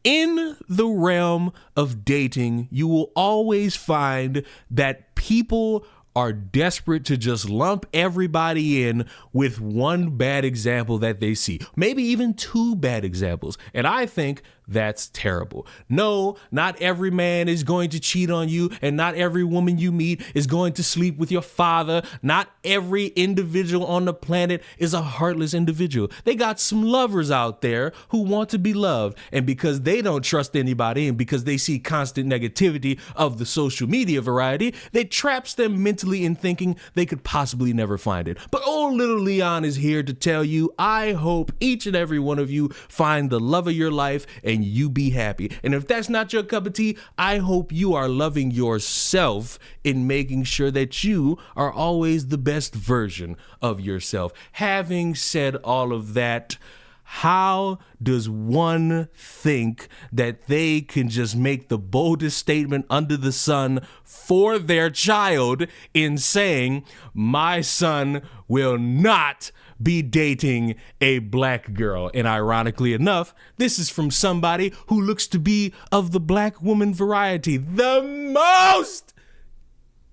In the realm of dating, you will always find that people are desperate to just lump everybody in with one bad example that they see, maybe even two bad examples. And I think that's terrible. No, not every man is going to cheat on you, and not every woman you meet is going to sleep with your father. Not every individual on the planet is a heartless individual. They got some lovers out there who want to be loved, and because they don't trust anybody and because they see constant negativity of the social media variety, that traps them mentally in thinking they could possibly never find it. But old little Leon is here to tell you, I hope each and every one of you find the love of your life and you be happy. And if that's not your cup of tea, I hope you are loving yourself in making sure that you are always the best version of yourself. Having said all of that, how does one think that they can just make the boldest statement under the sun for their child in saying, my son will not be dating a black girl? And ironically enough, this is from somebody who looks to be of the black woman variety, the most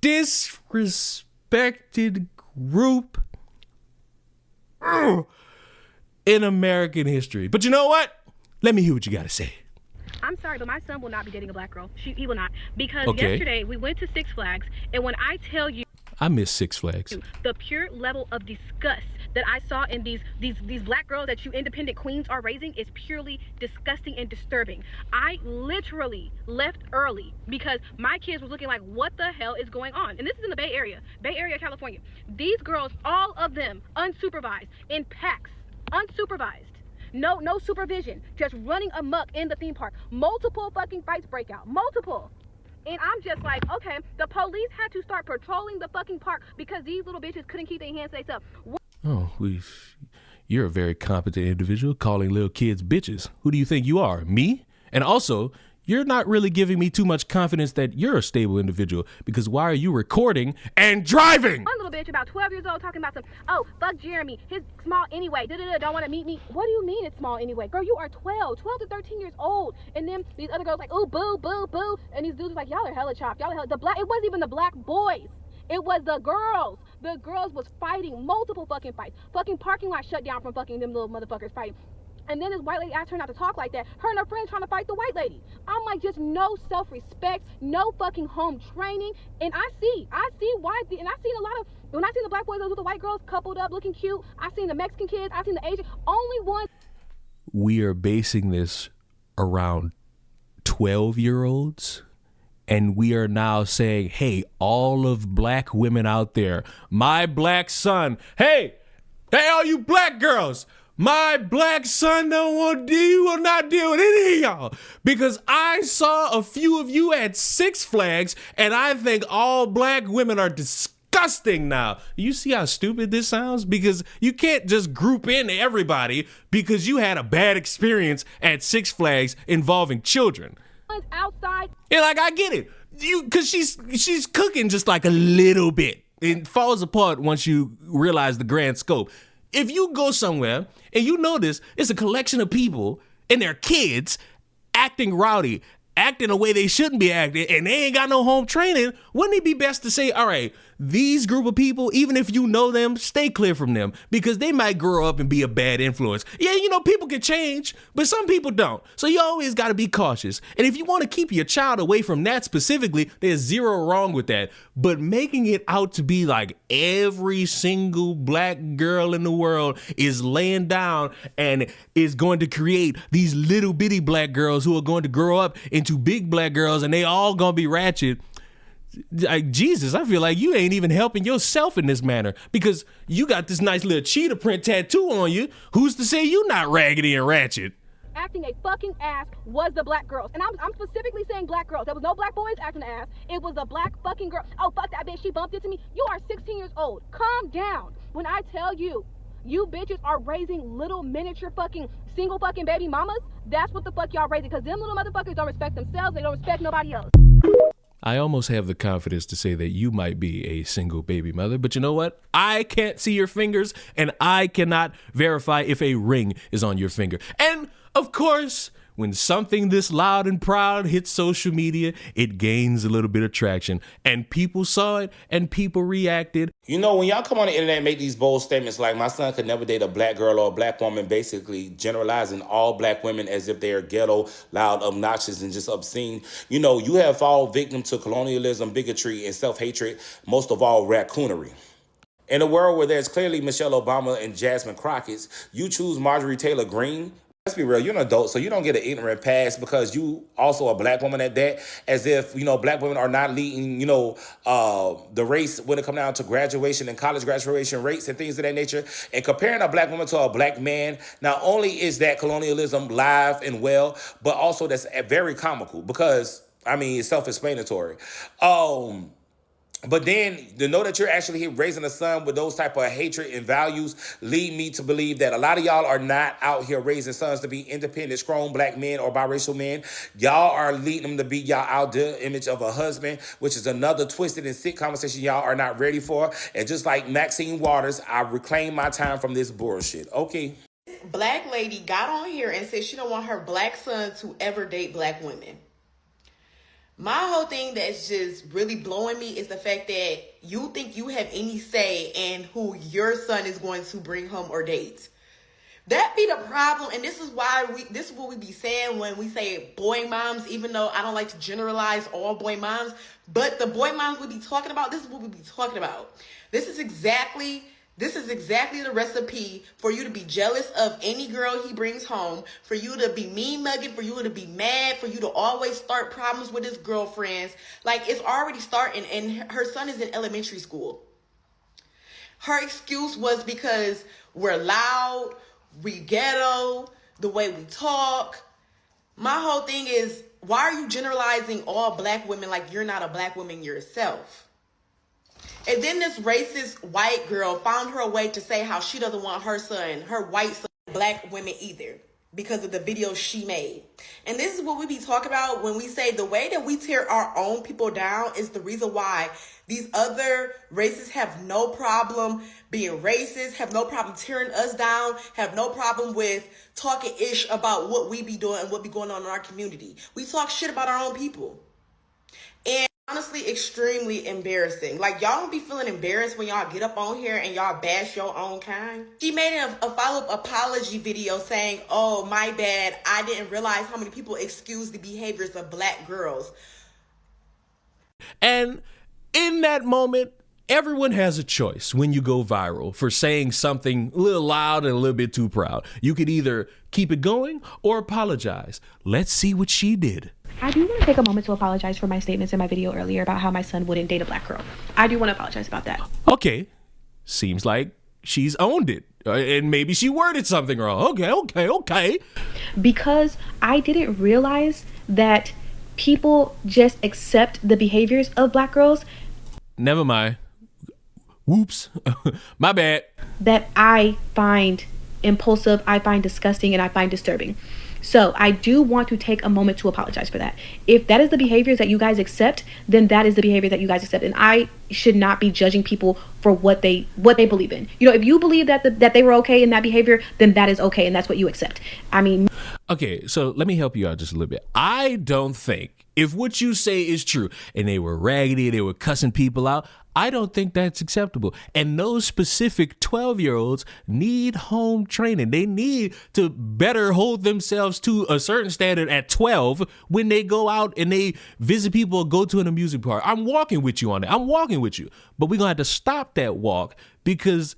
disrespected group in American history. But you know what? Let me hear what you got to say. I'm sorry, but my son will not be dating a black girl. He will not. Because yesterday we went to Six Flags, and when I tell you, I miss Six Flags. The pure level of disgust that I saw in these black girls that you independent queens are raising is purely disgusting and disturbing. I literally left early because my kids were looking like, what the hell is going on? And this is in the Bay Area, California. These girls, all of them, unsupervised, in packs, unsupervised. No supervision, just running amok in the theme park. Multiple fucking fights break out, multiple. And I'm just like, okay, the police had to start patrolling the fucking park because these little bitches couldn't keep their hands to themselves. Oh, you're a very competent individual calling little kids bitches. Who do you think you are, me? And also, you're not really giving me too much confidence that you're a stable individual, because why are you recording and driving? One little bitch about 12 years old talking about some, oh, fuck Jeremy, he's small anyway, don't want to meet me. What do you mean it's small anyway? Girl, you are 12 to 13 years old. And then these other girls like, oh, boo, boo, boo. And these dudes like, y'all are hella chopped. It wasn't even the black boys. It was the girls. The girls was fighting, multiple fucking fights. Fucking parking lot shut down from fucking them little motherfuckers fighting. And then this white lady asked her not to talk like that. Her and her friends trying to fight the white lady. I'm like, just no self-respect, no fucking home training. And I see why. And I seen a lot of, when I seen the black boys with the white girls coupled up looking cute, I seen the Mexican kids, I seen the Asian, only one. We are basing this around 12-year-olds. And we are now saying, hey, all of black women out there, my black son, hey, all you black girls, my black son will not deal with any of y'all, because I saw a few of you at Six Flags, and I think all black women are disgusting now. You see how stupid this sounds? Because you can't just group in everybody because you had a bad experience at Six Flags involving children. Outside. Yeah, like, I get it. Because she's cooking just like a little bit. It falls apart once you realize the grand scope. If you go somewhere and you notice it's a collection of people and their kids acting rowdy, acting the way they shouldn't be acting, and they ain't got no home training, wouldn't it be best to say, all right, these group of people, even if you know them, stay clear from them, because they might grow up and be a bad influence. Yeah, people can change, but some people don't. So you always got to be cautious. And if you want to keep your child away from that specifically, there's zero wrong with that. But making it out to be like every single black girl in the world is laying down and is going to create these little bitty black girls who are going to grow up into big black girls, and they all going to be ratchet. Like, Jesus, I feel like you ain't even helping yourself in this manner, because you got this nice little cheetah print tattoo on you. Who's to say you not raggedy and ratchet? Acting a fucking ass was the black girls. And I'm specifically saying black girls. There was no black boys acting an ass. It was a black fucking girl. Oh, fuck that bitch. She bumped into me. You are 16 years old. Calm down. When I tell you, you bitches are raising little miniature fucking single fucking baby mamas, that's what the fuck y'all raising. Because them little motherfuckers don't respect themselves. They don't respect nobody else. I almost have the confidence to say that you might be a single baby mother, but you know what? I can't see your fingers, and I cannot verify if a ring is on your finger. And of course, when something this loud and proud hits social media, it gains a little bit of traction. And people saw it and people reacted. You know, when y'all come on the internet and make these bold statements like my son could never date a black girl or a black woman, basically generalizing all black women as if they are ghetto, loud, obnoxious, and just obscene, you know, you have fallen victim to colonialism, bigotry, and self-hatred, most of all raccoonery. In a world where there's clearly Michelle Obama and Jasmine Crockett's, you choose Marjorie Taylor Greene. Let's be real, you're an adult, so you don't get an ignorant pass because you also a black woman at that, as if, you know, black women are not leading, you know, the race when it comes down to graduation and college graduation rates and things of that nature. And comparing a black woman to a black man, not only is that colonialism live and well, but also that's very comical because, I mean, it's self-explanatory. But then to know that you're actually raising a son with those type of hatred and values lead me to believe that a lot of y'all are not out here raising sons to be independent, strong black men or biracial men. Y'all are leading them to be y'all ideal image of a husband, which is another twisted and sick conversation y'all are not ready for. And just like Maxine Waters, I reclaim my time from this bullshit. Okay. Black lady got on here and said she don't want her black son to ever date black women. My whole thing that's just really blowing me is the fact that you think you have any say in who your son is going to bring home or date. That be the problem, and this is what we be saying when we say boy moms, even though I don't like to generalize all boy moms, but the boy moms we be talking about, this is what we be talking about. This is exactly the recipe for you to be jealous of any girl he brings home, for you to be mean mugging, for you to be mad, for you to always start problems with his girlfriends. Like, it's already starting, and her son is in elementary school. Her excuse was because we're loud, we ghetto, the way we talk. My whole thing is, why are you generalizing all black women like you're not a black woman yourself? And then this racist white girl found her way to say how she doesn't want her son, her white son, black women either, because of the videos she made. And this is what we be talking about when we say the way that we tear our own people down is the reason why these other races have no problem being racist, have no problem tearing us down, have no problem with talking ish about what we be doing and what be going on in our community. We talk shit about our own people. And honestly, extremely embarrassing. Like, y'all don't be feeling embarrassed when y'all get up on here and y'all bash your own kind. She made a follow-up apology video saying, oh, my bad, I didn't realize how many people excuse the behaviors of black girls. And in that moment, everyone has a choice when you go viral for saying something a little loud and a little bit too proud. You could either keep it going or apologize. Let's see what she did. I do want to take a moment to apologize for my statements in my video earlier about how my son wouldn't date a black girl. I do want to apologize about that. Okay. Seems like she's owned it. And maybe she worded something wrong. Okay. Because I didn't realize that people just accept the behaviors of black girls. Never mind. Whoops. My bad. That I find impulsive, I find disgusting, and I find disturbing. So I do want to take a moment to apologize for that. If that is the behaviors that you guys accept, then that is the behavior that you guys accept. And I should not be judging people for what they believe in. You know, if you believe that they were okay in that behavior, then that is okay, and that's what you accept. I mean... Okay, so let me help you out just a little bit. I don't think, if what you say is true, and they were raggedy, they were cussing people out, I don't think that's acceptable. And those specific 12-year-olds need home training. They need to better hold themselves to a certain standard at 12 when they go out and they visit people or go to an amusement park. I'm walking with you on that. I'm walking with you. But we're going to have to stop that walk because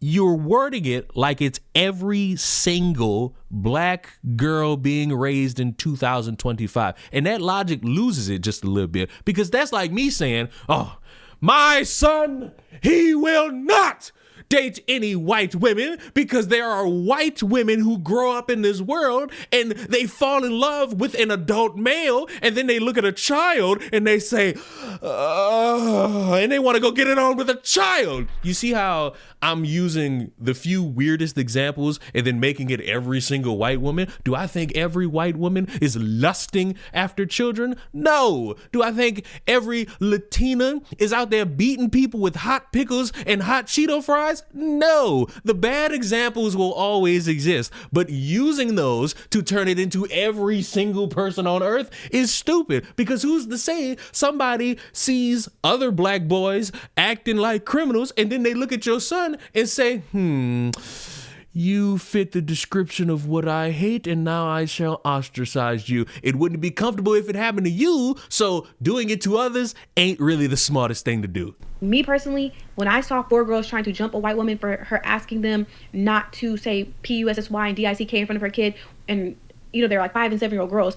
you're wording it like it's every single black girl being raised in 2025. And that logic loses it just a little bit because that's like me saying, oh, my son, he will not date any white women because there are white women who grow up in this world and they fall in love with an adult male and then they look at a child and they say, and they want to go get it on with a child. You see how I'm using the few weirdest examples and then making it every single white woman? Do I think every white woman is lusting after children? No. Do I think every Latina is out there beating people with hot pickles and hot Cheeto fries? No. The bad examples will always exist, but using those to turn it into every single person on earth is stupid, because who's to say somebody sees other black boys acting like criminals and then they look at your son and say, you fit the description of what I hate, and now I shall ostracize you. It wouldn't be comfortable if it happened to you, so doing it to others ain't really the smartest thing to do. Me personally, when I saw 4 girls trying to jump a white woman for her asking them not to say P-U-S-S-Y and D-I-C-K in front of her kid, and they're like 5 and 7-year-old girls,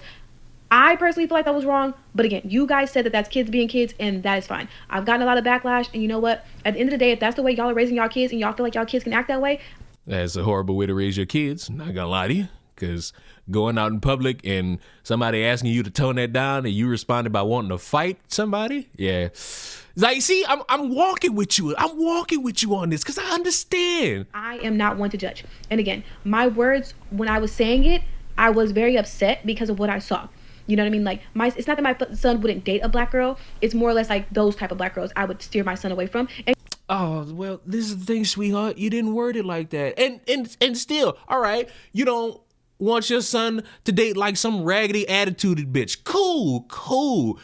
I personally feel like that was wrong. But again, you guys said that that's kids being kids, and that is fine. I've gotten a lot of backlash, and you know what? At the end of the day, if that's the way y'all are raising y'all kids and y'all feel like y'all kids can act that way, that's a horrible way to raise your kids, not gonna lie to you, because going out in public and somebody asking you to tone that down and you responded by wanting to fight somebody, yeah. Like, see, I'm walking with you. I'm walking with you on this because I understand. I am not one to judge. And again, my words, when I was saying it, I was very upset because of what I saw. You know what I mean? Like, it's not that my son wouldn't date a black girl. It's more or less like those type of black girls I would steer my son away from. And oh, well, this is the thing, sweetheart. You didn't word it like that. And still, all right, you don't want your son to date like some raggedy attituded bitch. Cool.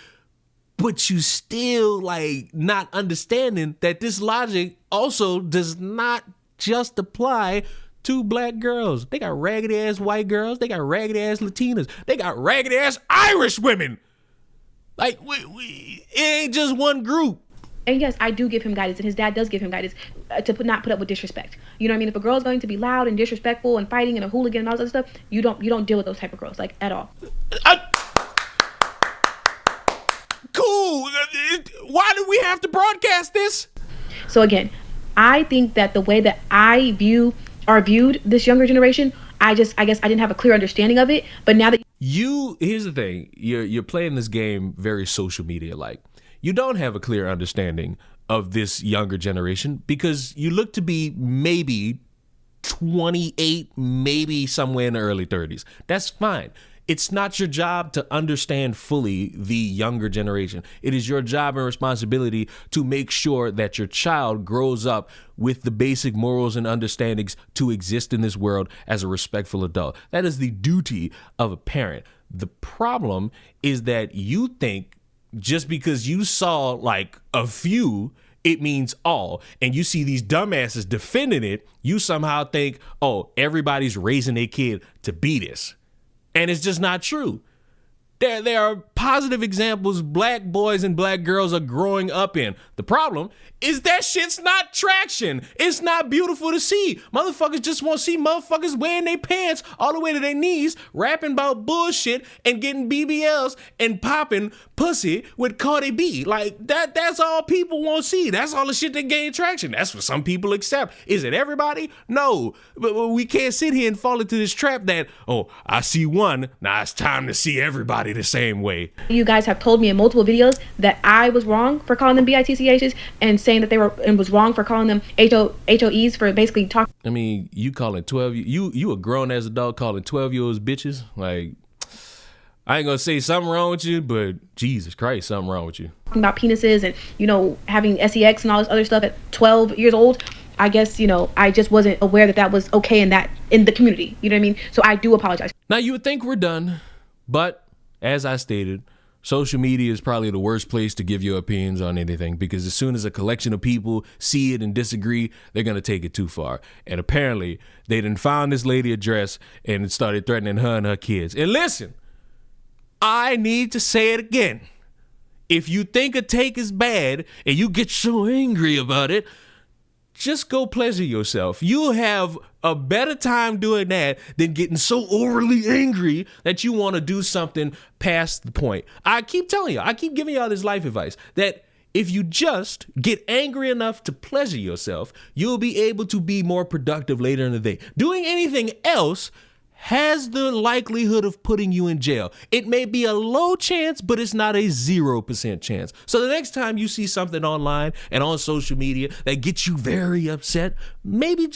But you still like not understanding that this logic also does not just apply to black girls. They got raggedy ass white girls. They got raggedy ass Latinas. They got raggedy ass Irish women. Like, it ain't just one group. And yes, I do give him guidance, and his dad does give him guidance to not put up with disrespect. You know what I mean? If a girl's going to be loud and disrespectful and fighting and a hooligan and all this other stuff, you don't deal with those type of girls, like, at all. Cool. Why do we have to broadcast this? So again, I think that the way that I viewed this younger generation, I guess I didn't have a clear understanding of it. But now that here's the thing, you're playing this game very social media like. You don't have a clear understanding of this younger generation because you look to be maybe 28, maybe somewhere in the early 30s. That's fine. It's not your job to understand fully the younger generation. It is your job and responsibility to make sure that your child grows up with the basic morals and understandings to exist in this world as a respectful adult. That is the duty of a parent. The problem is that you think just because you saw like a few, it means all. And you see these dumbasses defending it, you somehow think, oh, everybody's raising their kid to be this. And it's just not true. There are positive examples black boys and black girls are growing up in. The problem is that shit's not traction. It's not beautiful to see. Motherfuckers just want to see motherfuckers wearing their pants all the way to their knees, rapping about bullshit and getting BBLs and popping pussy with Cardi B. Like, that's all people want to see. That's all the shit that gain traction. That's what some people accept. Is it everybody? No. But we can't sit here and fall into this trap that, oh, I see one, now it's time to see everybody the same way. you guys have told me in multiple videos that I was wrong for calling them BITCHs and saying that they were, and was wrong for calling them HOEs for basically talking. I mean, you calling 12, you a grown as adult calling 12-year-olds bitches? Like, I ain't gonna say something wrong with you, but Jesus Christ, something wrong with you. About penises and, having sex and all this other stuff at 12 years old. I guess, I just wasn't aware that was okay in the community. You know what I mean? So I do apologize. Now, you would think we're done, but as I stated, social media is probably the worst place to give your opinions on anything, because as soon as a collection of people see it and disagree, they're going to take it too far. And apparently, they done found this lady address and started threatening her and her kids. And listen, I need to say it again. If you think a take is bad and you get so angry about it, just go pleasure yourself. You'll have a better time doing that than getting so overly angry that you want to do something past the point. I keep telling you, I keep giving y'all this life advice that if you just get angry enough to pleasure yourself, you'll be able to be more productive later in the day. Doing anything else has the likelihood of putting you in jail. It may be a low chance, but it's not a 0% chance. So the next time you see something online and on social media that gets you very upset, maybe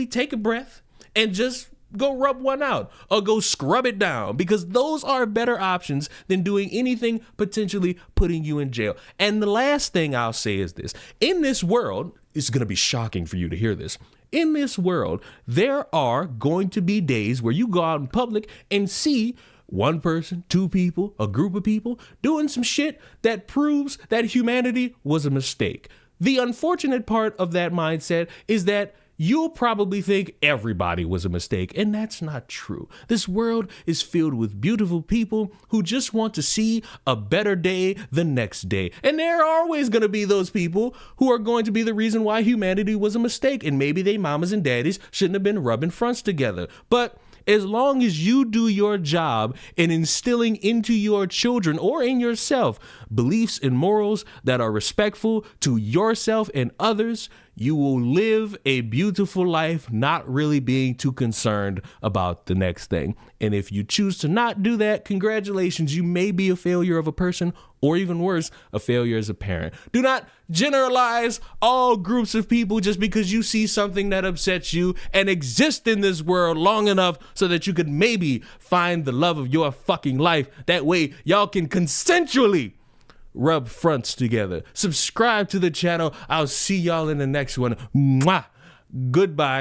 take a breath and just go rub one out or go scrub it down, because those are better options than doing anything potentially putting you in jail. And the last thing I'll say is this. In this world, it's going to be shocking for you to hear this. In this world, there are going to be days where you go out in public and see one person, two people, a group of people doing some shit that proves that humanity was a mistake. The unfortunate part of that mindset is that you'll probably think everybody was a mistake, and that's not true. This world is filled with beautiful people who just want to see a better day the next day. And there are always going to be those people who are going to be the reason why humanity was a mistake, and maybe they mamas and daddies shouldn't have been rubbing fronts together. But as long as you do your job in instilling into your children or in yourself beliefs and morals that are respectful to yourself and others, you will live a beautiful life, not really being too concerned about the next thing. And if you choose to not do that, congratulations, you may be a failure of a person, or even worse, a failure as a parent. Do not generalize all groups of people just because you see something that upsets you, and exist in this world long enough so that you could maybe find the love of your fucking life. That way, y'all can consensually rub fronts together. Subscribe to the channel. I'll see y'all in the next one. Mwah. Goodbye.